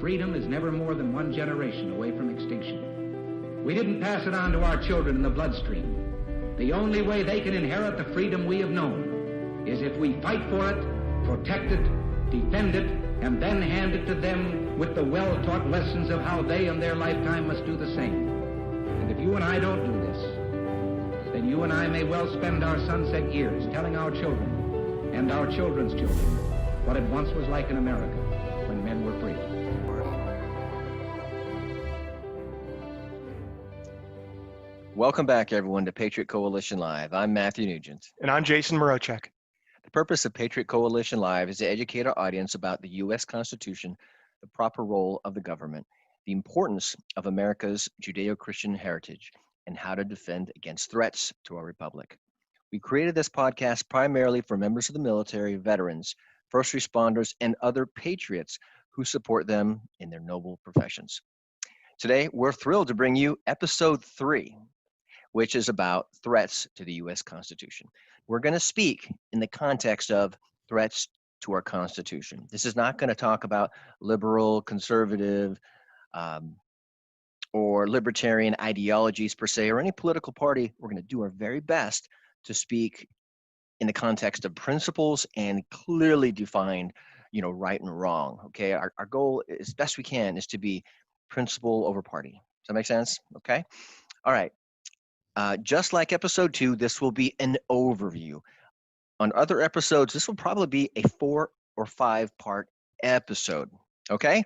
freedom is never more than one generation away from extinction. We didn't pass it on to our children in the bloodstream. The only way they can inherit the freedom we have known is if we fight for it, protect it, defend it, and then hand it to them with the well-taught lessons of how they in their lifetime must do the same. And if you and I don't do this, then you and I may well spend our sunset years telling our children and our children's children what it once was like in America when men were free. Welcome back, everyone, to Patriot Coalition Live. I'm Matthew Nugent. And I'm Jason Morochek. The purpose of Patriot Coalition Live is to educate our audience about the U.S. Constitution, the proper role of the government, the importance of America's Judeo-Christian heritage, and how to defend against threats to our republic. We created this podcast primarily for members of the military, veterans, first responders, and other patriots who support them in their noble professions. Today, we're thrilled to bring you episode 3, which is about threats to the U.S. Constitution. We're going to speak in the context of threats to our Constitution. This is not going to talk about liberal, conservative, or libertarian ideologies per se, or any political party. We're going to do our very best to speak in the context of principles and clearly defined, right and wrong. Okay, our goal, as best we can, is to be principle over party. Does that make sense? Okay. All right. Just like episode 2, this will be an overview. On other episodes, this will probably be a 4 or 5 part episode. Okay.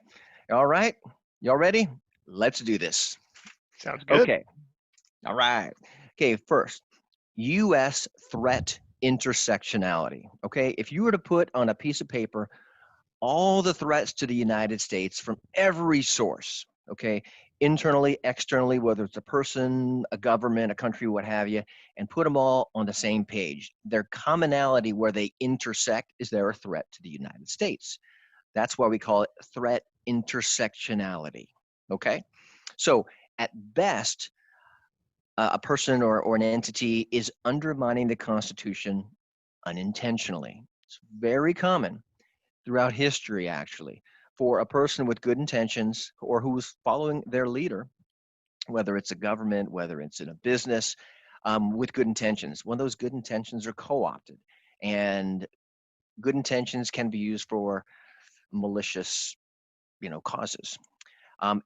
All right. Y'all ready? Let's do this. Sounds good. Okay. All right. Okay. First, U.S. threat intersectionality. Okay. If you were to put on a piece of paper all the threats to the United States from every source, okay, internally, externally, whether it's a person, a government, a country, what have you, and put them all on the same page, their commonality where they intersect is they're a threat to the United States. That's why we call it threat intersectionality. Okay, so at best, a person or an entity is undermining the Constitution unintentionally. It's very common throughout history, actually, for a person with good intentions or who's following their leader, whether it's a government, whether it's in a business, with good intentions. When those good intentions are co-opted, and good intentions can be used for malicious, causes.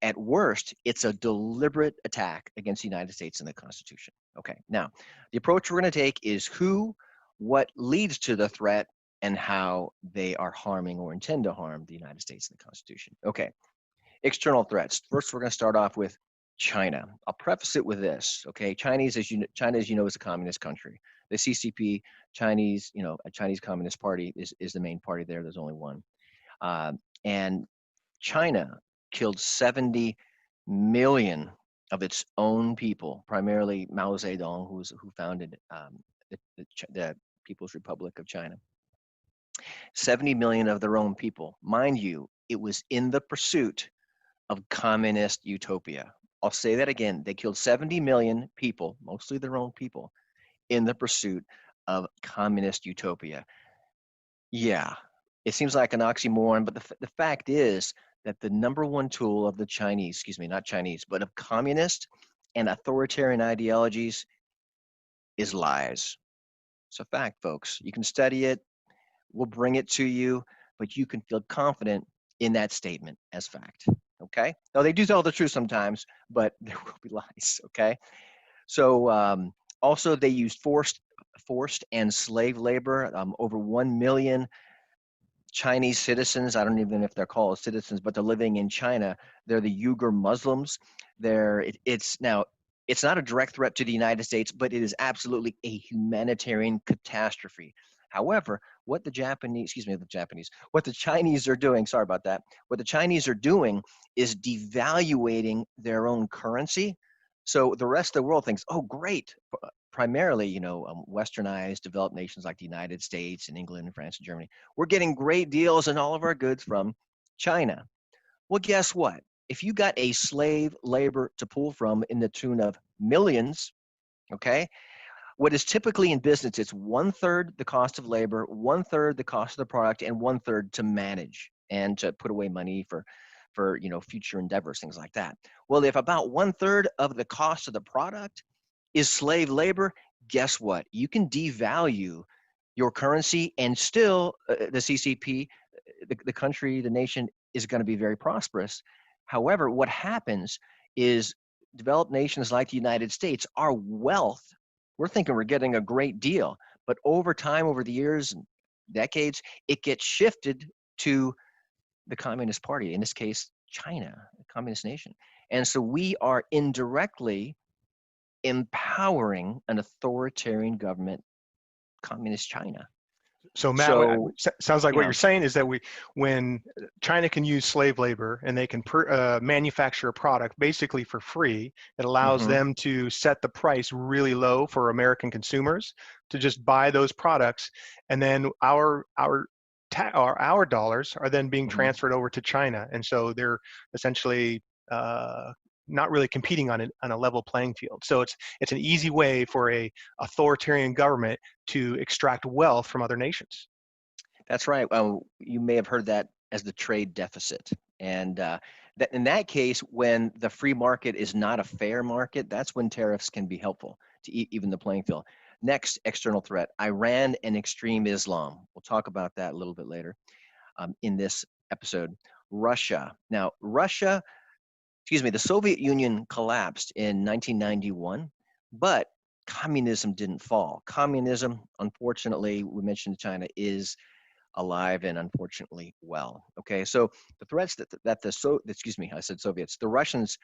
At worst, it's a deliberate attack against the United States and the Constitution. Okay, now, the approach we're going to take is who, what leads to the threat, and how they are harming or intend to harm the United States and the Constitution. Okay, external threats. First, we're going to start off with China. I'll preface it with this. Okay, China, as you know, is a communist country. The CCP, Chinese, a Chinese Communist Party is the main party there. There's only one, and China killed 70 million of its own people, primarily Mao Zedong, who founded the People's Republic of China. 70 million of their own people. Mind you, it was in the pursuit of communist utopia. I'll say that again. They killed 70 million people, mostly their own people, in the pursuit of communist utopia. Yeah, it seems like an oxymoron, but the fact is that the number one tool of the Chinese, not Chinese, but of communist and authoritarian ideologies is lies. It's a fact, folks. You can study it. We'll bring it to you, but you can feel confident in that statement as fact, okay? Now, they do tell the truth sometimes, but there will be lies, okay? So also they used forced and slave labor. Over 1 million Chinese citizens, I don't even know if they're called citizens, but they're living in China. They're the Uyghur Muslims. It's not a direct threat to the United States, but it is absolutely a humanitarian catastrophe. However, what the Chinese are doing, sorry about that, what the Chinese are doing is devaluating their own currency. So the rest of the world thinks, oh, great. Primarily, westernized, developed nations like the United States and England and France and Germany, we're getting great deals on all of our goods from China. Well, guess what? If you got a slave labor to pull from in the tune of millions, okay, what is typically in business, it's 1/3 the cost of labor, 1/3 the cost of the product, and 1/3 to manage and to put away money for for future endeavors, things like that. Well, if about 1/3 of the cost of the product is slave labor, guess what? You can devalue your currency and still the CCP, the country, the nation is going to be very prosperous. However, what happens is developed nations like the United States, our wealth, we're thinking we're getting a great deal, but over time, over the years and decades, it gets shifted to the Communist Party, in this case, China, a communist nation. And so we are indirectly empowering an authoritarian government, communist China. So Matt, So, sounds like what yeah. you're saying is that when China can use slave labor and they can manufacture a product basically for free, it allows Mhm. them to set the price really low for American consumers to just buy those products, and then our dollars are then being Mhm. transferred over to China, and so they're essentially not really competing on a level playing field. So it's an easy way for a authoritarian government to extract wealth from other nations. That's right. You may have heard that as the trade deficit. And that in that case, when the free market is not a fair market, that's when tariffs can be helpful to even the playing field. Next external threat, Iran and extreme Islam. We'll talk about that a little bit later in this episode. Russia. Now, the Soviet Union collapsed in 1991, but communism didn't fall. Communism, unfortunately, we mentioned China, is alive and unfortunately well. Okay, so the threats I said Soviets, the Russians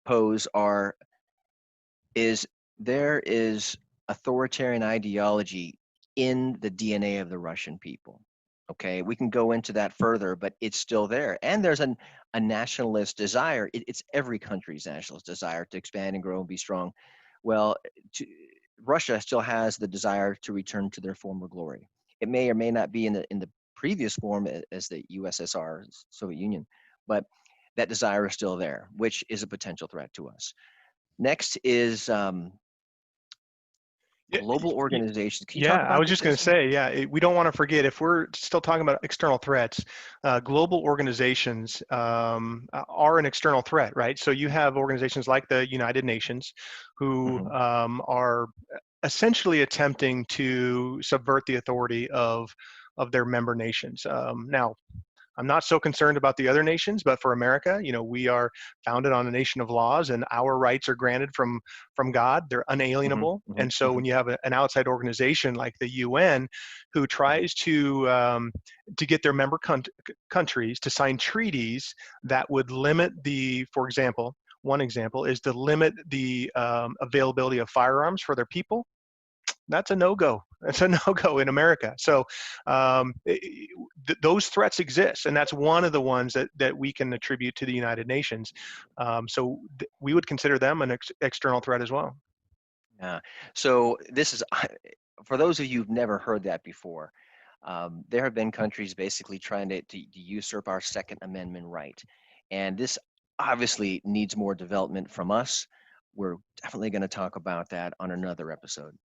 pose is there is authoritarian ideology in the DNA of the Russian people. Okay, we can go into that further, but it's still there. And there's a nationalist desire. It's every country's nationalist desire to expand and grow and be strong. Well, to, Russia still has the desire to return to their former glory. It may or may not be in the previous form as the USSR, Soviet Union, but that desire is still there, which is a potential threat to us. Next is Yeah, global organizations. Can you yeah, talk I about was this, just going to Jason? say, yeah, we don't want to forget, if we're still talking about external threats, global organizations are an external threat, right? So you have organizations like the United Nations who Hmm. are essentially attempting to subvert the authority of their member nations. Now, I'm not so concerned about the other nations, but for America, we are founded on a nation of laws, and our rights are granted from God. They're Hmm. unalienable. Hmm. And so, Hmm. when you have an outside organization like the UN, who tries to get their member countries to sign treaties that would limit for example, one example is to limit the availability of firearms for their people, that's a no-go. That's a no-go in America. So those threats exist, and that's one of the ones that we can attribute to the United Nations. So we would consider them an external threat as well. Yeah. So this is for those of you who've never heard that before. There have been countries basically trying to usurp our Second Amendment right, and this obviously needs more development from us. We're definitely going to talk about that on another episode.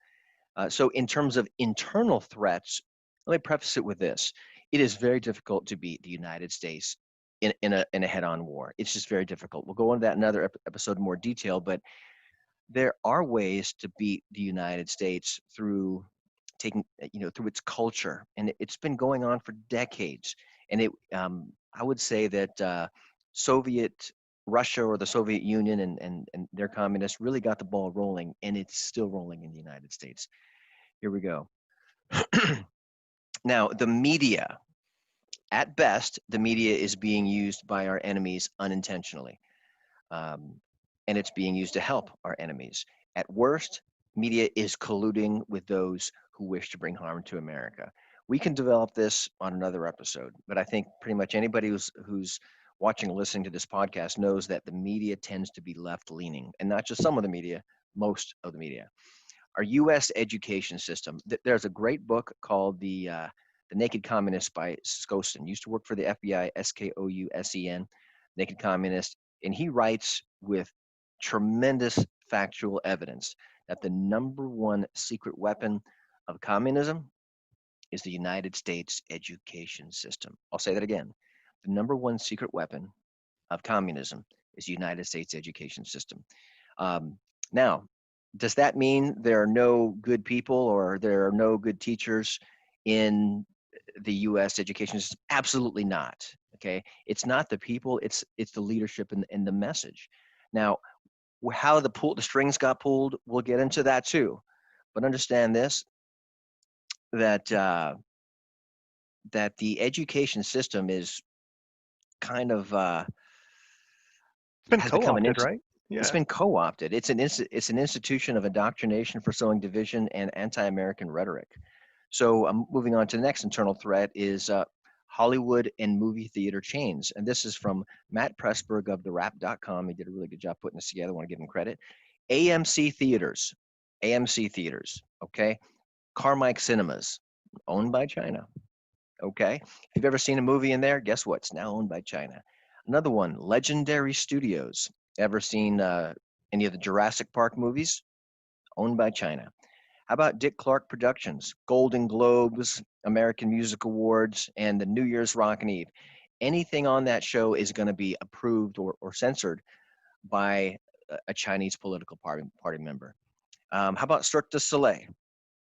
So in terms of internal threats, let me preface it with this. It is very difficult to beat the United States in a head-on war. It's just very difficult. We'll go into that in another episode in more detail, but there are ways to beat the United States through through its culture, and it's been going on for decades. And I would say that Soviet Russia or the Soviet Union and their communists really got the ball rolling, and it's still rolling in the United States. Here we go. Now, the media, at best, the media is being used by our enemies unintentionally. Um, and it's being used to help our enemies. At worst, media is colluding with those who wish to bring harm to America. We can develop this on another episode, but I think pretty much anybody who's watching or listening to this podcast knows that the media tends to be left leaning, and not just some of the media, most of the media. Our U.S. education system. There's a great book called The Naked Communist by Skousen. Used to work for the FBI, Skousen, Naked Communist, and he writes with tremendous factual evidence that the number one secret weapon of communism is the United States education system. I'll say that again. the number one secret weapon of communism is the United States education system. Now, does that mean there are no good people or there are no good teachers in the U.S. education system? Absolutely not. Okay, it's not the people; it's the leadership and the message. Now, how the strings got pulled, we'll get into that too. But understand this: that that the education system is kind of It's been has become an co-opted, right? it's Yeah. been co-opted. It's an institution of indoctrination for sowing division and anti-American rhetoric. So moving on to the next internal threat is Hollywood and movie theater chains. And this is from Matt Pressburg of TheWrap.com. He did a really good job putting this together. I want to give him credit. AMC theaters, AMC theaters, okay? Carmike Cinemas, owned by China, okay? If you've ever seen a movie in there, guess what? It's now owned by China. Another one, Legendary Studios. Ever seen any of the Jurassic Park movies? Owned by China. How about Dick Clark Productions, Golden Globes, American Music Awards, and the New Year's Rockin' Eve? Anything on that show is going to be approved or censored by a Chinese political party member. How about Cirque du Soleil?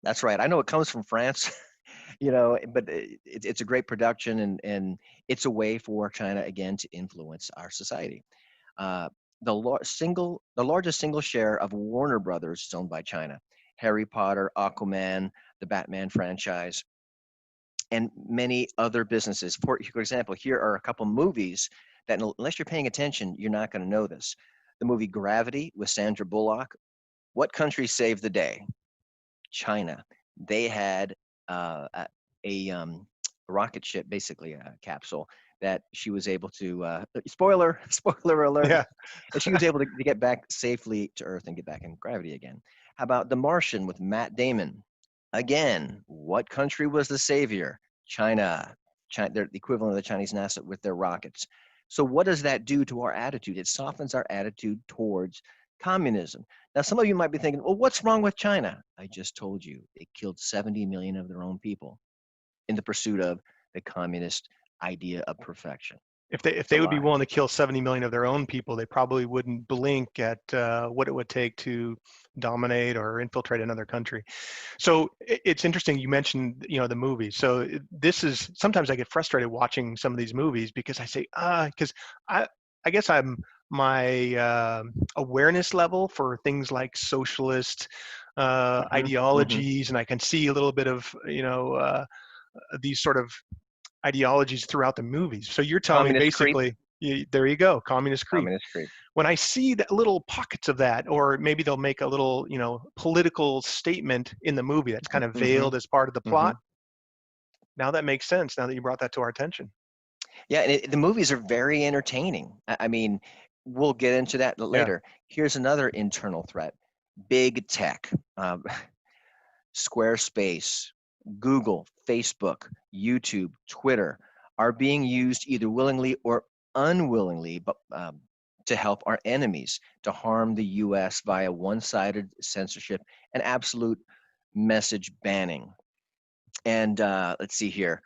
That's right. I know it comes from France, but it's a great production and it's a way for China again to influence our society. Uh, the largest single share of Warner Brothers is owned by China. Harry Potter, Aquaman, the Batman franchise, and many other businesses. For example, here are a couple movies that, unless you're paying attention, you're not going to know this. The movie Gravity with Sandra Bullock. What country saved the day? China. They had a rocket ship, basically a capsule, that she was able to, spoiler alert, Yeah. that she was able to get back safely to Earth and get back in gravity again. How about The Martian with Matt Damon? Again, what country was the savior? China. They're the equivalent of the Chinese NASA with their rockets. So what does that do to our attitude? It softens our attitude towards communism. Now, some of you might be thinking, well, what's wrong with China? I just told you, it killed 70 million of their own people in the pursuit of the communist idea of perfection. If It's a they would be lie. willing to kill 70 million of their own people, they probably wouldn't blink at what it would take to dominate or infiltrate another country. So it's interesting you mentioned, the movies. So this is sometimes I get frustrated watching some of these movies because I say because I guess my awareness level for things like socialist Hmm. ideologies, and I can see a little bit of these sort of ideologies throughout the movies. So you're telling me Communist creep. basically, there you go, communist creep. Communist creep. When I see that little pockets of that, or maybe they'll make a little, political statement in the movie that's kind of Hmm. veiled as part of the Hmm. plot. Now that makes sense. Now that you brought that to our attention. Yeah, and the movies are very entertaining. I mean, we'll get into that Yeah. later. Here's another internal threat: big tech, Squarespace, Google, Facebook, YouTube, Twitter are being used either willingly or unwillingly, but to help our enemies, to harm the U.S. via one-sided censorship and absolute message banning. And let's see here.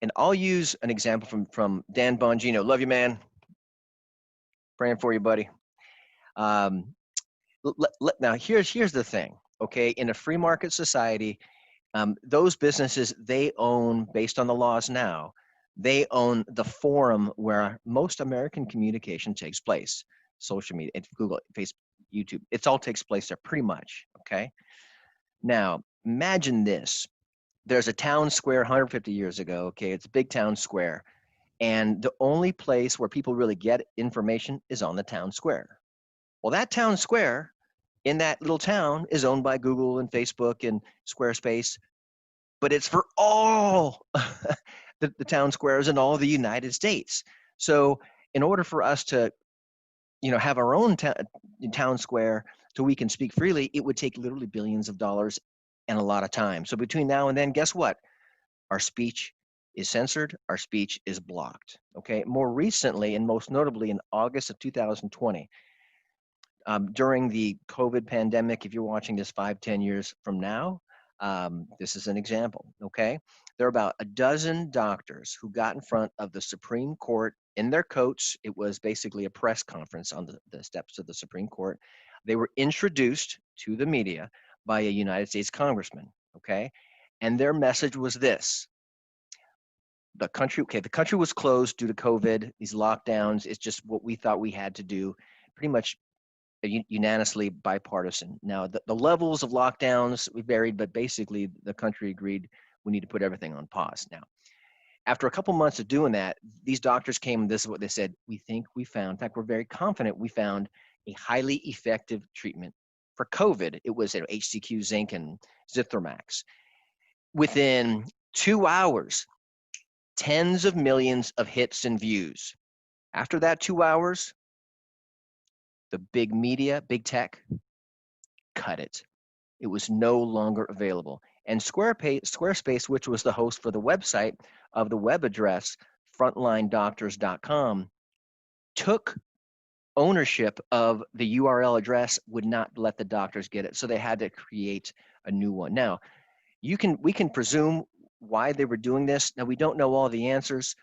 And I'll use an example from Dan Bongino. Love you, man. Praying for you, buddy. Um, now, here's the thing. Okay, in a free market society, those businesses, they own, based on the laws now, they own the forum where most American communication takes place. Social media, Google, Facebook, YouTube, it all takes place there pretty much. Okay. Now, imagine this. There's a town square 150 years ago. Okay. It's a big town square. And the only place where people really get information is on the town square. Well, that town square in that little town is owned by Google and Facebook and Squarespace, but it's for all the town squares in all the United States. So in order for us to, have our own town square so we can speak freely, it would take literally billions of dollars and a lot of time. So between now and then, guess what? Our speech is censored, our speech is blocked. Okay. More recently, and most notably in August of 2020, during the COVID pandemic, if you're watching this 5, 10 years from now, this is an example. Okay. There are about a dozen doctors who got in front of the Supreme Court in their coats. It was basically a press conference on the steps of the Supreme Court. They were introduced to the media by a United States congressman, okay? And their message was this. The country was closed due to COVID, these lockdowns. It's just what we thought we had to do, pretty much unanimously bipartisan. Now, the levels of lockdowns, we varied, but basically the country agreed we need to put everything on pause. Now, after a couple months of doing that, these doctors came, and this is what they said: we think we found, in fact, we're very confident we found a highly effective treatment for COVID. It was HCQ, zinc, and Zithromax. Within 2 hours, tens of millions of hits and views. After that 2 hours, the big media, big tech, cut it. It was no longer available. And Squarespace, which was the host for the website of the web address, frontlinedoctors.com, took ownership of the URL address, would not let the doctors get it. So they had to create a new one. Now, we can presume why they were doing this. Now, we don't know all the answers.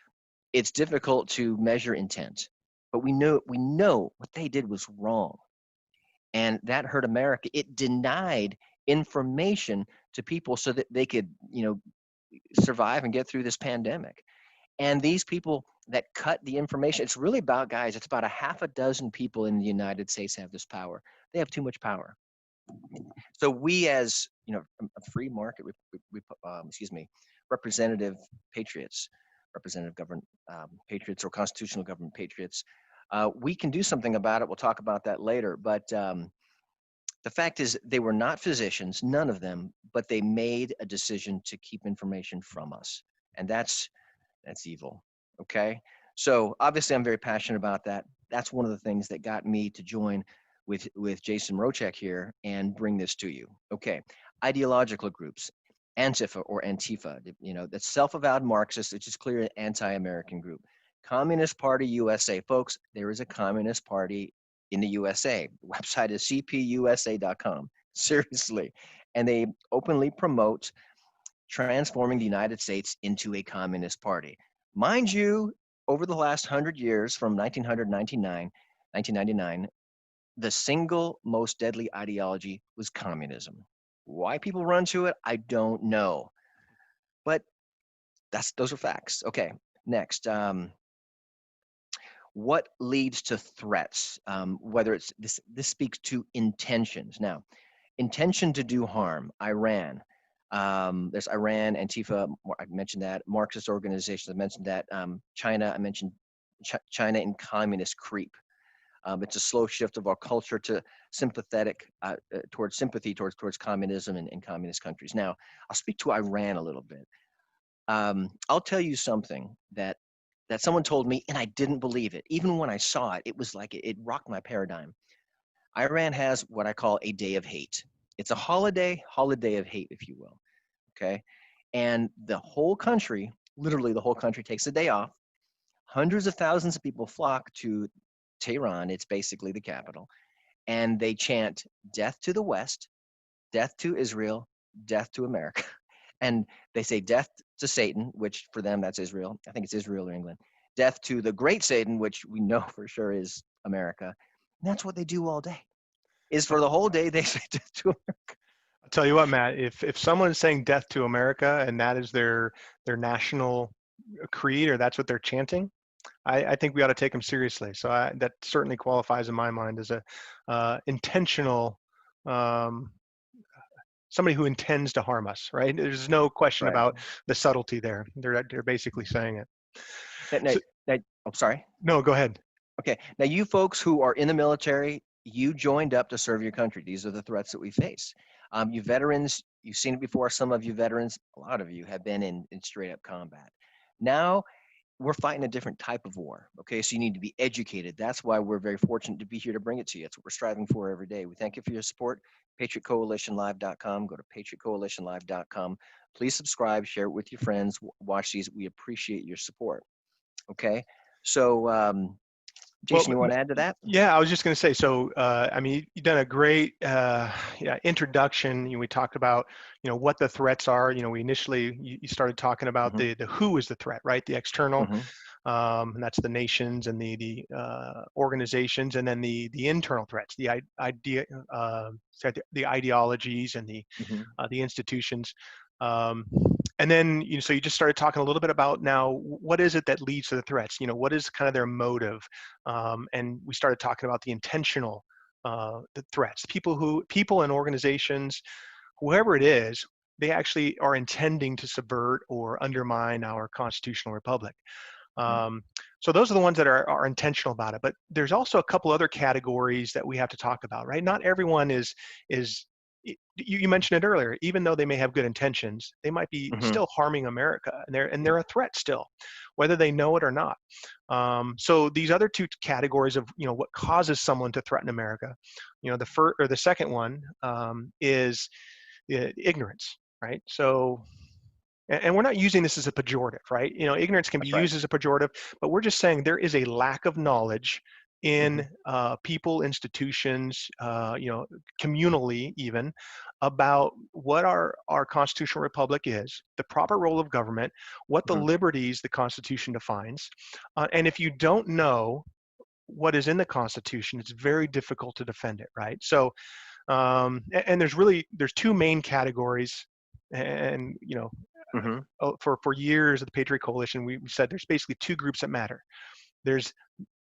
It's difficult to measure intent, but we know what they did was wrong. And that hurt America. It denied information to people so that they could, survive and get through this pandemic. And these people that cut the information, it's really about, guys, it's about a half a dozen people in the United States have this power. They have too much power. So we, as a free market, representative patriots, representative government patriots, or constitutional government patriots, we can do something about it. We'll talk about that later. But the fact is, they were not physicians, none of them, but they made a decision to keep information from us, and that's evil. Okay, so obviously, I'm very passionate about that. That's one of the things that got me to join with Jason Rochek here and bring this to you. Okay, ideological groups, Antifa or Antifa, that's self-avowed Marxist, which is clearly an anti-American group. Communist Party USA, folks, there is a Communist Party in the USA. The website is cpusa.com. Seriously. And they openly promote transforming the United States into a communist party. Mind you, over the last 100 years, from 1999, the single most deadly ideology was communism. Why people run to it, I don't know. But those are facts. Okay, next. What leads to threats? Whether it's this speaks to intentions. Now, intention to do harm. Iran. There's Iran, Antifa. I mentioned that. Marxist organizations. I mentioned that. China. I mentioned China and communist creep. It's a slow shift of our culture to towards sympathy towards communism and communist countries. Now, I'll speak to Iran a little bit. I'll tell you something that someone told me, and I didn't believe it. Even when I saw it, it was like it rocked my paradigm. Iran has what I call a day of hate. It's a holiday of hate, if you will. Okay, and the whole country, literally the whole country, takes a day off. Hundreds of thousands of people flock to Tehran. It's basically the capital, and they chant "Death to the West, death to Israel, death to America." And they say death to Satan, which for them, that's Israel. I think it's Israel or England. Death to the great Satan, which we know for sure is America. And that's what they do all day. Is for the whole day, they say death to America. I'll tell you what, Matt, if someone is saying death to America and that is their national creed, or that's what they're chanting, I think we ought to take them seriously. So that certainly qualifies in my mind as a intentional somebody who intends to harm us, right? There's no question about the subtlety there. They're basically saying it. I'm sorry. No, go ahead. Okay. Now, you folks who are in the military, you joined up to serve your country. These are the threats that we face. You veterans, you've seen it before. Some of you veterans, a lot of you have been in straight up combat. Now, we're fighting a different type of war. Okay, so you need to be educated. That's why we're very fortunate to be here to bring it to you. It's what we're striving for every day. We thank you for your support. PatriotCoalitionLive.com. Go to PatriotCoalitionLive.com. Please subscribe, share it with your friends, watch these. We appreciate your support. Okay, so Well, Jason, you want to add to that? yeah, I was just going to say, so, I mean, you've done a great introduction. We talked about, what the threats are. We initially, you started talking about Mm-hmm. the who is the threat, right? The external, Mm-hmm. and that's the nations and the organizations, and then the internal threats, the ideologies and Mm-hmm. the institutions. Um, and then, so you just started talking a little bit about now, what is it that leads to the threats? What is kind of their motive? And we started talking about the intentional the threats. People and organizations, whoever it is, they actually are intending to subvert or undermine our constitutional republic. Um, so those are the ones that are intentional about it. But there's also a couple other categories that we have to talk about, right? Not everyone is you mentioned it earlier. Even though they may have good intentions, they might be Mm-hmm. still harming America, and they're a threat still, whether they know it or not. So these other two categories of what causes someone to threaten America, the first or the second one is ignorance, right? So, and we're not using this as a pejorative, right? Ignorance can be That's right. used as a pejorative, but we're just saying there is a lack of knowledge Mm-hmm. in people, institutions, communally even, about what our constitutional republic is, the proper role of government, what the Mm-hmm. liberties the Constitution defines. And if you don't know what is in the Constitution, it's very difficult to defend it, right? So, and there's two main categories, and Mm-hmm. for years at the Patriot Coalition, we said there's basically two groups that matter. There's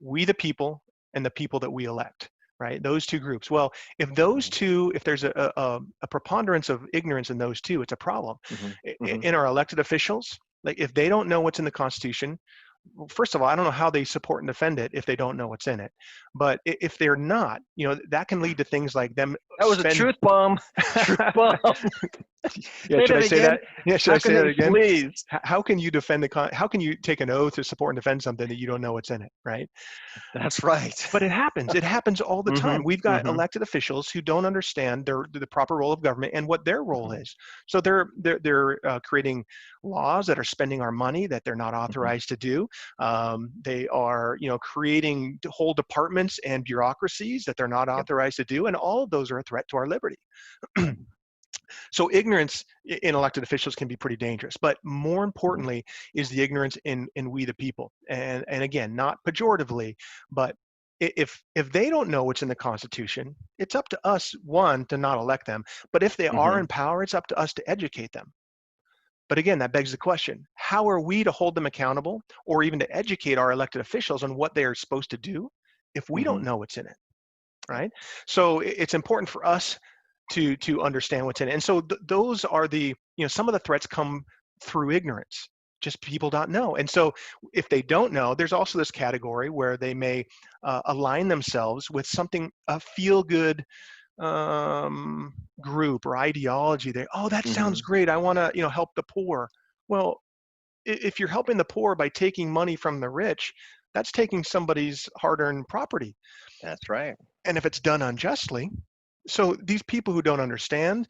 we the people and the people that we elect, right? Those two groups. Well, if there's a preponderance of ignorance in those two, it's a problem. Mm-hmm. Mm-hmm. In our elected officials, like if they don't know what's in the Constitution, well, first of all, I don't know how they support and defend it if they don't know what's in it. But if they're not, that can lead to things like them That was a spend. truth bomb. Truth bomb. Yeah, Say should I that say again. that? Yeah, should How I say can that they again? please? How can you defend how can you take an oath to support and defend something that you don't know what's in it, right? That's right. But it happens. It happens all the Mm-hmm. time. We've got Mm-hmm. elected officials who don't understand the proper role of government and what their role is. So they're creating laws that are spending our money that they're not Mm-hmm. authorized to do. They are creating whole departments and bureaucracies that they're not Yep. authorized to do, and all of those are a threat to our liberty. So ignorance in elected officials can be pretty dangerous, but more importantly is the ignorance in we the people. And again, not pejoratively, but if they don't know what's in the Constitution, it's up to us, one, to not elect them. But if they are Mm-hmm. in power, it's up to us to educate them. But again, that begs the question, how are we to hold them accountable or even to educate our elected officials on what they are supposed to do if we Mm-hmm. don't know what's in it, right? So it's important for us to understand what's in it. And so those are some of the threats come through ignorance. Just people don't know. And so if they don't know, there's also this category where they may align themselves with a feel-good group or ideology. That Mm-hmm. sounds great. I want to help the poor. Well, if you're helping the poor by taking money from the rich, that's taking somebody's hard-earned property. That's right. And if it's done unjustly, so these people who don't understand,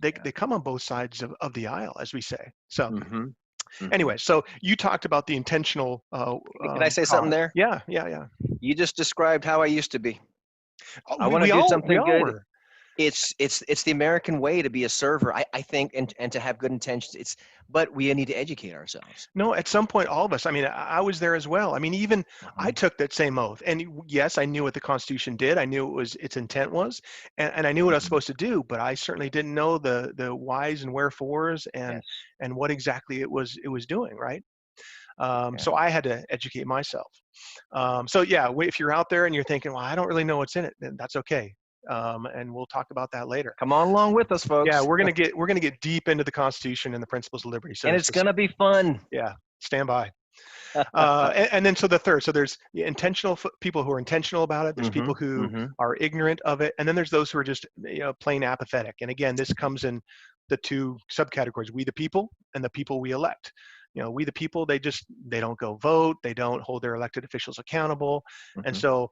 they come on both sides of the aisle, as we say. So Mm-hmm. Mm-hmm. anyway, so you talked about the intentional Can I say something cause. there? Yeah. You just described how I used to be. Oh, I we, want to we do all we something all good. were. It's the American way to be a server, I think, and to have good intentions. But we need to educate ourselves. No, at some point, all of us. I mean, I was there as well. I mean, even I Mm-hmm. took that same oath, and yes, I knew what the Constitution did. I knew its intent was, and I knew what I was Mm-hmm. supposed to do. But I certainly didn't know the whys and wherefores Yes. and what exactly it was doing. Right. Yeah. So I had to educate myself. So yeah, if you're out there and you're thinking, well, I don't really know what's in it, then that's okay. And we'll talk about that later. Come on along with us, Yeah, folks. we're gonna get deep into the Constitution and the principles of liberty. And it's gonna be fun. Yeah, stand by. And then so the third, so there's the intentional people who are intentional about it. There's Mm-hmm. people who Mm-hmm. are ignorant of it, and then there's those who are just plain apathetic. And again, this comes in the two subcategories: we the people and the people we elect. We the people, they don't go vote, they don't hold their elected officials accountable, and Mm-hmm. so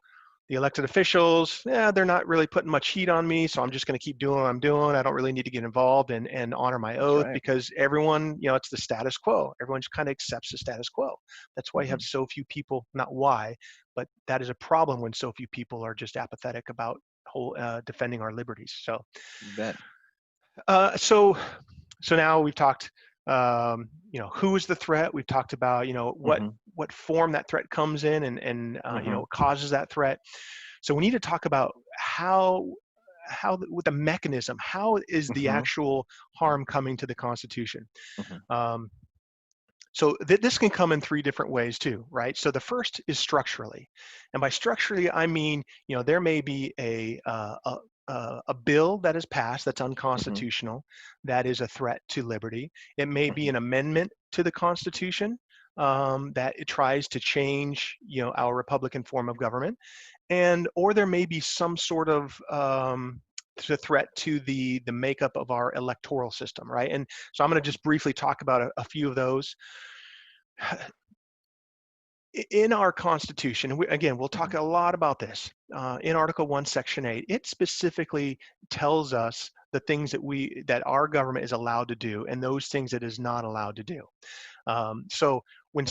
the elected officials, yeah, they're not really putting much heat on me, so I'm just going to keep doing what I'm doing. I don't really need to get involved and honor my That's oath, right. because everyone, it's the status quo. Everyone just kind of accepts the status quo. That's why you Mm-hmm. have so few people, not why, but that is a problem when so few people are just apathetic about defending our liberties. So, You bet. so now we've talked, who is the threat? We've talked about, Mm-hmm. what form that threat comes in, and Mm-hmm. what causes that threat. So we need to talk about with the mechanism, how is the Mm-hmm. actual harm coming to the Constitution? Mm-hmm. Um, so this can come in three different ways too, right? So the first is structurally, and by structurally I mean, there may be a bill that is passed that's Mm-hmm. unconstitutional, that is a threat to liberty. It may be Mm-hmm. an amendment to the Constitution, that it tries to change, our Republican form of government, or there may be some sort of threat to the makeup of our electoral system, right? And so I'm going to just briefly talk about a few of those. In our Constitution, again, we'll talk Mm-hmm. a lot about this. In Article 1, Section 8, it specifically tells us the things that our government is allowed to do, and those things it is not allowed to do. So when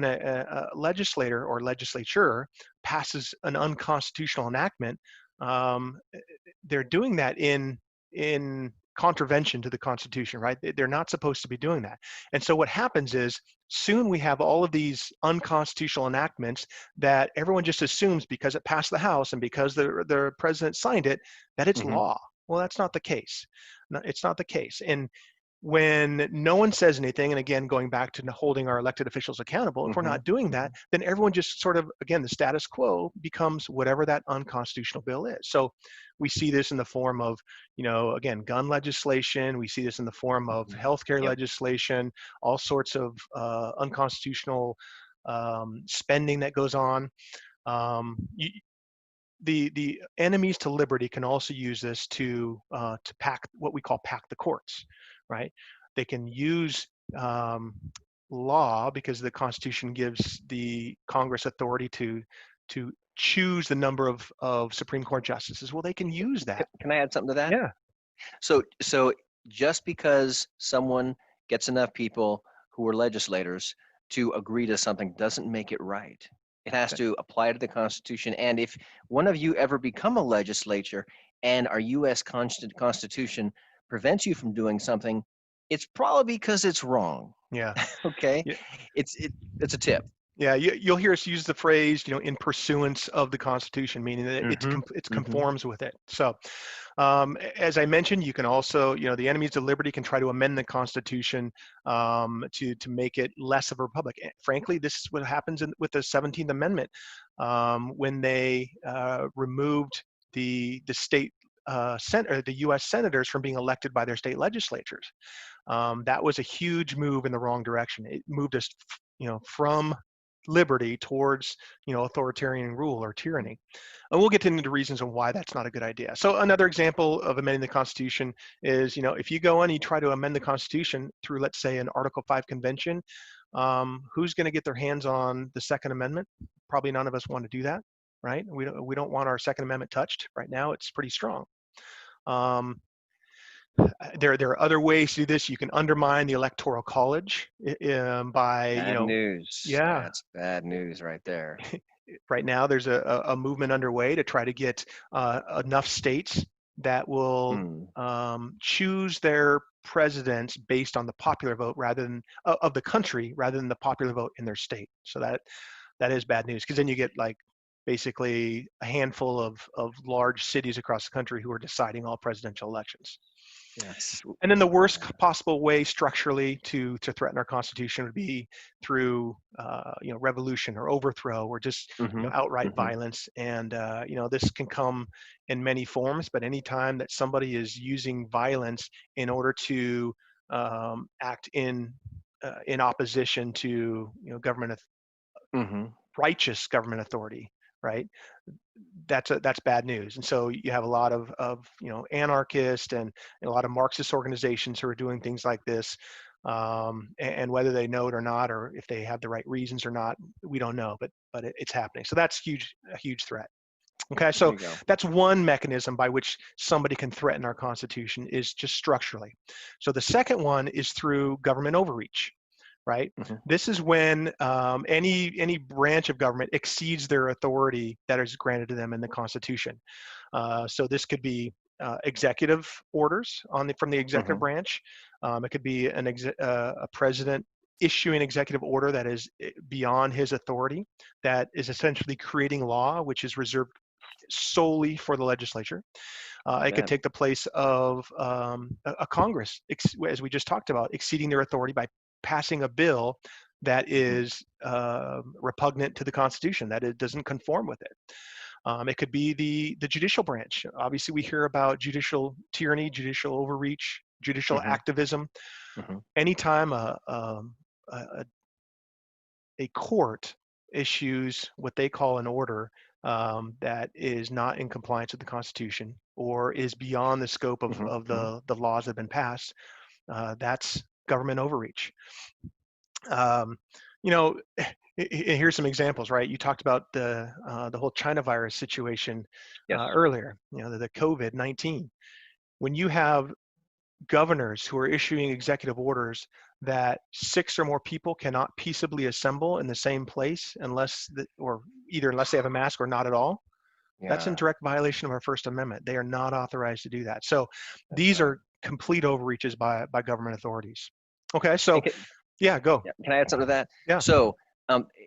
a legislator or legislature passes an unconstitutional enactment, um, they're doing that in contravention to the Constitution, right? They're not supposed to be doing that. And so what happens is, soon we have all of these unconstitutional enactments that everyone just assumes, because it passed the House and because the president signed it, that it's Mm-hmm. law. Well, that's not the case. No, it's not the case. And when no one says anything, and again, going back to holding our elected officials accountable, if we're Mm-hmm. not doing Mm-hmm. that, then everyone just sort of, again, the status quo becomes whatever that unconstitutional bill is. So we see this in the form of, again, gun legislation. We see this in the form of Mm-hmm. healthcare Yep. legislation, all sorts of unconstitutional spending that goes on. You, the enemies to liberty can also use this to pack, what we call pack the courts, right? They can use law, because the Constitution gives the Congress authority to choose the number of Supreme Court justices. Well, they can use that. Can I add something to that? Yeah. So just because someone gets enough people who are legislators to agree to something doesn't make it right. It has to apply to the Constitution. And if one of you ever become a legislature and our U.S. Constitution prevents you from doing something, it's probably because it's wrong. Yeah. Okay, Yeah. it's a tip. Yeah, you'll hear us use the phrase, in pursuance of the Constitution, meaning that Mm-hmm. it Mm-hmm. conforms with it. So, as I mentioned, you can also, the enemies of liberty can try to amend the Constitution to make it less of a republic. Frankly, this is what happens with the 17th Amendment, when they removed the state the U.S. senators from being elected by their state legislatures. That was a huge move in the wrong direction. It moved us, from liberty towards, authoritarian rule or tyranny. And we'll get into the reasons on why that's not a good idea. So another example of amending the Constitution is, if you go and you try to amend the Constitution through, let's say, an Article 5 convention, who's going to get their hands on the Second Amendment? Probably none of us want to do that, right? We don't want our Second Amendment touched. Right now, it's pretty strong. There are other ways to do this. You can undermine the Electoral College by, Bad news. yeah. That's bad news right there. Right now, there's a movement underway to try to get enough states that will choose their presidents based on the popular vote rather than of the country, rather than the popular vote in their state. So that is bad news, because then you get like basically a handful of large cities across the country who are deciding all presidential elections. Yes. And then the worst possible way structurally to threaten our Constitution would be through revolution or overthrow, or just Mm-hmm. outright Mm-hmm. violence. And this can come in many forms, but anytime that somebody is using violence in order to act in opposition to government, Mm-hmm. righteous government authority, right? That's bad news. And so you have a lot of anarchists and a lot of Marxist organizations who are doing things like this, and whether they know it or not, or if they have the right reasons or not, we don't know. But it's happening. So that's a huge threat. Okay, There so you go. that's one mechanism by which somebody can threaten our Constitution, is just structurally. So the second one is through government overreach, right? Mhm. This is when any branch of government exceeds their authority that is granted to them in the Constitution. So this could be executive orders from the executive Mhm. branch. It could be a president issuing executive order that is beyond his authority, that is essentially creating law, which is reserved solely for the legislature. You It could bet. take the place of a Congress, as we just talked about, exceeding their authority by passing a bill that Mhm. is repugnant to the Constitution, that it doesn't conform with it. It could be the judicial branch. Obviously, we hear about judicial tyranny, judicial overreach, judicial Mhm. activism. Mhm. Anytime a, a court issues what they call an order that is not in compliance with the Constitution or is beyond the scope Mhm. of Mhm. the laws that have been passed, that's government overreach. Um, you know, here's some examples, right? You talked about the whole China virus situation Yes. earlier. You know, the COVID-19. When you have governors who are issuing executive orders that 6 or more people cannot peaceably assemble in the same place or either unless they have a mask or not at all, that's in Yeah, direct violation of our First Amendment. They are not authorized to do that. So that's these right. are complete overreaches by government authorities. Okay, so And can, yeah, go. yeah, can I add something to that? Yeah. So,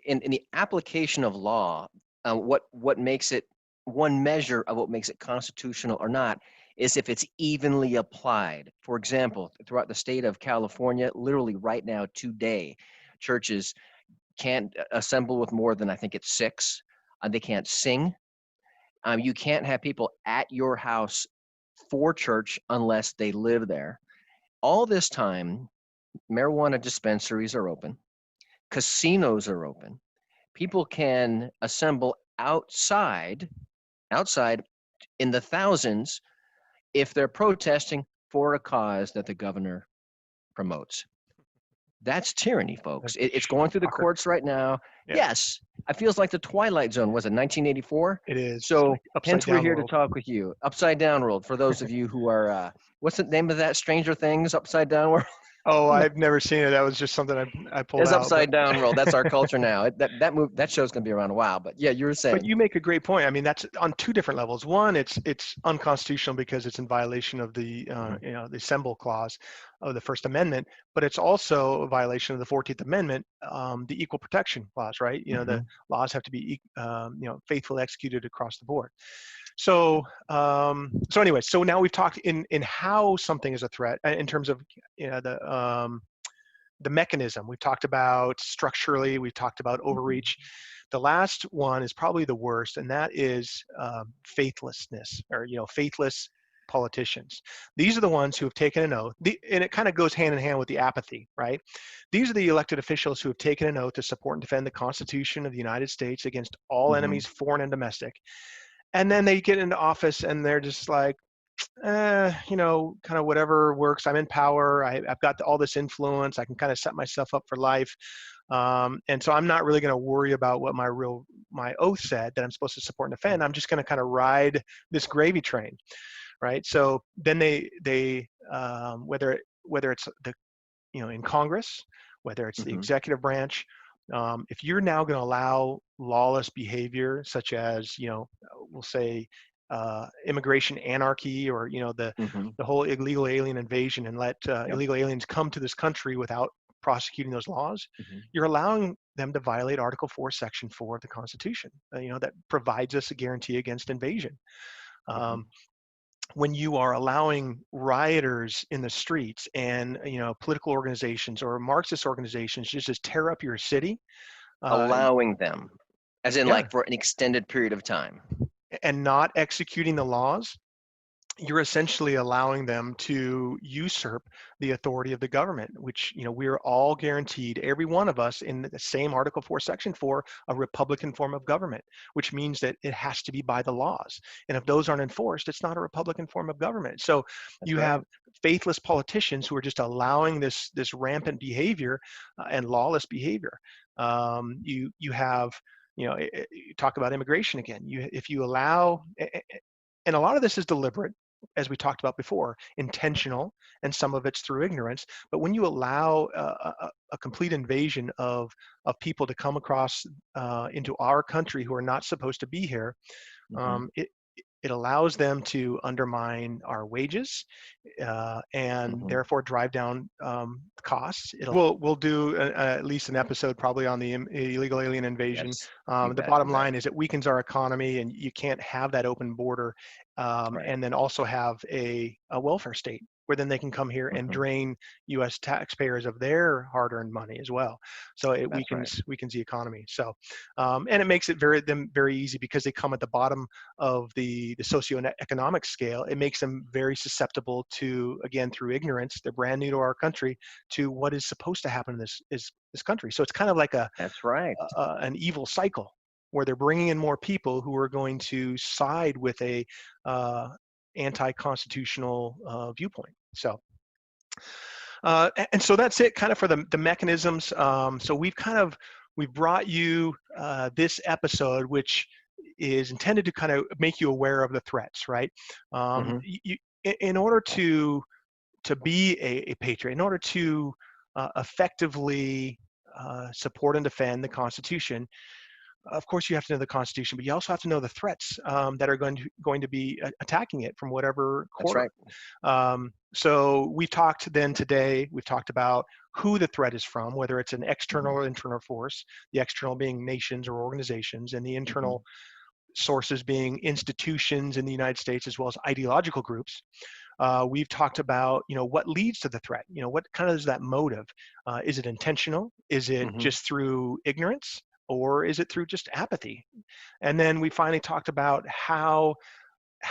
in the application of law, what makes it one measure of what makes it constitutional or not is if it's evenly applied. For example, throughout the state of California, literally right now, today, churches can't assemble with more than I think it's six. They can't sing. You can't have people at your house for church unless they live there. All this time, marijuana dispensaries are open, casinos are open. People can assemble outside in the thousands if they're protesting for a cause that the governor promotes. That's tyranny, folks. It's going through the Shocker. courts right now. Yeah, Yes, it feels like the Twilight Zone. Was it 1984? it is. It's So, like upside hence we're down here to world. talk with you. Upside Down World. For those of you who are, what's the name of that? Stranger Things, Upside Down World. Oh, I've never seen it. That was just something I pulled It's out. But Upside Down World. That's our culture now. That show's gonna be around a while. But yeah, you were but saying. you make a great point. I mean, that's on two different levels. One, it's unconstitutional because it's in violation of Mhm. the Assemble Clause of the First Amendment, but it's also a violation of the 14th Amendment, the Equal Protection Clause, right? The Mhm. laws have to be faithfully executed across the board. So so anyway, so now we've talked in how something is a threat in terms of the mechanism. We've talked about structurally. We've talked about Mhm. overreach. The last one is probably the worst, and that is faithlessness, or faithless politicians. These are the ones who have taken an oath, and it kind of goes hand in hand with the apathy, right? These are the elected officials who have taken an oath to support and defend the Constitution of the United States against all Mhm. enemies, foreign and domestic. And then they get into office and they're just like, kind of whatever works. I'm in power. I've got all this influence. I can kind of set myself up for life. And so I'm not really going to worry about what my oath said that I'm supposed to support and defend. I'm just going to kind of ride this gravy train, right? So then whether it's in Congress, whether it's the Mhm. executive branch, if you're now going to allow lawless behavior, such as we'll say immigration anarchy, or Mhm. the whole illegal alien invasion, and let Yep. illegal aliens come to this country without prosecuting those laws, Mhm. you're allowing them to violate Article 4, Section 4 of the Constitution. That provides us a guarantee against invasion. Mhm. Um, when you are allowing rioters in the streets and political organizations or Marxist organizations just tear up your city, uh, Allowing them, as in yeah, like for an extended period of time. and not executing the laws, you're essentially allowing them to usurp the authority of the government, which we're all guaranteed, every one of us, in the same Article 4, Section 4, a Republican form of government, which means that it has to be by the laws. And if those aren't enforced, it's not a Republican form of government. So That's you right. have faithless politicians who are just allowing this rampant behavior and lawless behavior. You have You talk about immigration again. If you allow, and a lot of this is deliberate, as we talked about before, intentional, and some of it's through ignorance. But when you allow a complete invasion of people to come across into our country who are not supposed to be here, Mm-hmm. It allows them to undermine our wages and Mm-hmm. therefore drive down costs. We'll do at least an episode probably on the illegal alien invasion. Yes. You The bet. bottom You bet. line is it weakens our economy, and you can't have that open border Right. and then also have a welfare state where then they can come here and Mm-hmm. drain U.S. taxpayers of their hard-earned money as well. So it That's right. weakens the economy. So and it makes it very easy because they come at the bottom of the socioeconomic scale. It makes them very susceptible to, again, through ignorance, they're brand new to our country, to what is supposed to happen in this country. So it's kind of like That's right. an evil cycle where they're bringing in more people who are going to side with a anti-constitutional viewpoint. So and so that's it kind of for the mechanisms. So we've brought you this episode, which is intended to kind of make you aware of the threats, right? Mm-hmm. In order to be a patriot, in order to effectively support and defend the Constitution, of course you have to know the Constitution, but you also have to know the threats that are going to be attacking it from whatever That's quarter. right. So we've talked about who the threat is from, whether it's an external Mm-hmm. or internal force, the external being nations or organizations, and the Mm-hmm. internal sources being institutions in the United States as well as ideological groups. We've talked about, what leads to the threat. What kind of is that motive? Is it intentional? Is it Mm-hmm. just through ignorance? Or is it through just apathy? And then we finally talked about how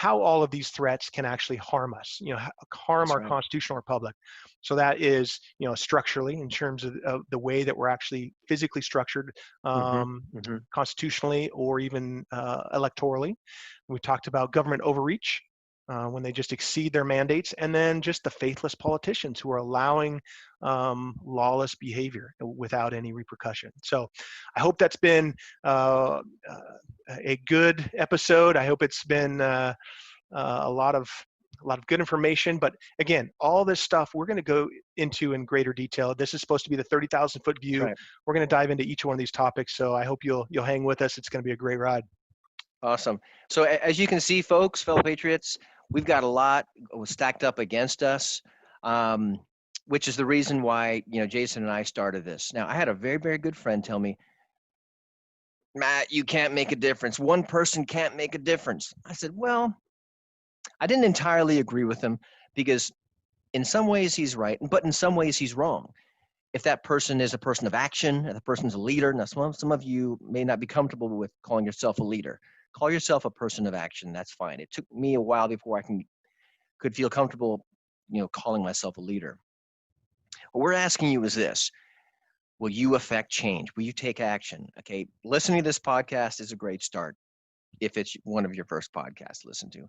all of these threats can actually harm us, harm That's our right. constitutional republic. So that is, structurally, in terms of the way that we're actually physically structured, Mm-hmm. Mm-hmm. constitutionally or even electorally. We talked about government overreach, when they just exceed their mandates, and then just the faithless politicians who are allowing lawless behavior without any repercussion. So I hope that's been a good episode. I hope it's been a lot of good information. But again, all this stuff we're going to go into in greater detail. This is supposed to be the 30,000-foot That's view. right. We're going to dive into each one of these topics. So I hope you'll hang with us. It's going to be a great ride. Awesome. So as you can see, folks, fellow patriots, we've got a lot stacked up against us, which is the reason why, Jason and I started this. Now, I had a very, very good friend tell me, Matt, you can't make a difference. One person can't make a difference. I said, well, I didn't entirely agree with him because in some ways he's right, but in some ways he's wrong. If that person is a person of action, if the person's a leader, now some of you may not be comfortable with calling yourself a leader. Call yourself a person of action. That's fine. It took me a while before I could feel comfortable, calling myself a leader. What we're asking you is this: will you affect change? Will you take action? Okay, listening to this podcast is a great start. If it's one of your first podcasts to listen to,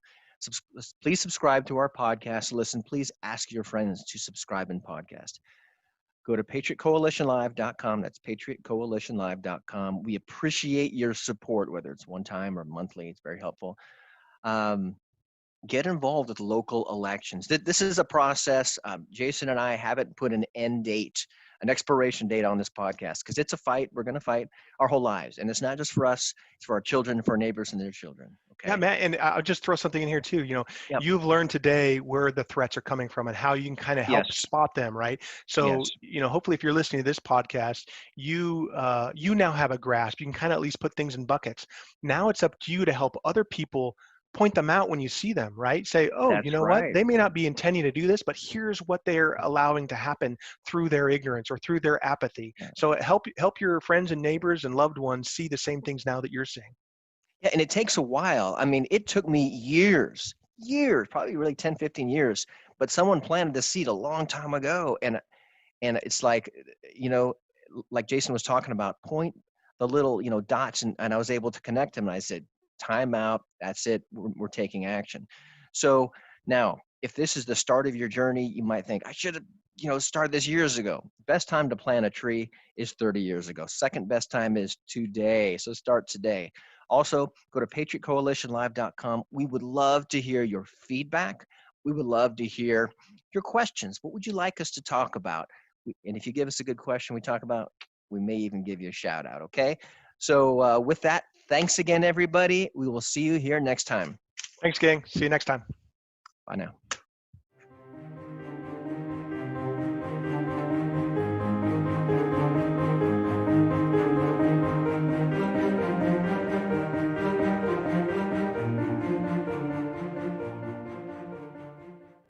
please subscribe to our podcast. Listen, please ask your friends to subscribe and podcast. Go to patriotcoalitionlive.com. That's patriotcoalitionlive.com. We appreciate your support, whether it's one time or monthly. It's very helpful. Get involved with local elections. This is a process. Jason and I haven't put an end date, an expiration date on this podcast because it's a fight. We're going to fight our whole lives. And it's not just for us. It's for our children, for our neighbors and their children. Okay. Yeah, Matt, and I'll just throw something in here too. Yep. You've learned today where the threats are coming from and how you can kind of help Yes. spot them, right? So, Yes. Hopefully if you're listening to this podcast, you now have a grasp. You can kind of at least put things in buckets. Now it's up to you to help other people point them out when you see them, right? Say, oh, you That's know what? right. They may not be intending to do this, but here's what they're allowing to happen through their ignorance or through their apathy. Yeah. So help your friends and neighbors and loved ones see the same things now that you're seeing. Yeah, and it takes a while. I mean, it took me years, probably really 10, 15 years, but someone planted the seed a long time ago. And it's like, like Jason was talking about, point the little, dots, and I was able to connect them. And I said, time out. That's it. We're taking action. So now, if this is the start of your journey, you might think, I should have started this years ago. Best time to plant a tree is 30 years ago. Second best time is today. So start today. Also, go to patriotcoalitionlive.com. We would love to hear your feedback. We would love to hear your questions. What would you like us to talk about? And if you give us a good question we talk about, we may even give you a shout out, okay? So with that, thanks again, everybody. We will see you here next time. Thanks, gang. See you next time. Bye now.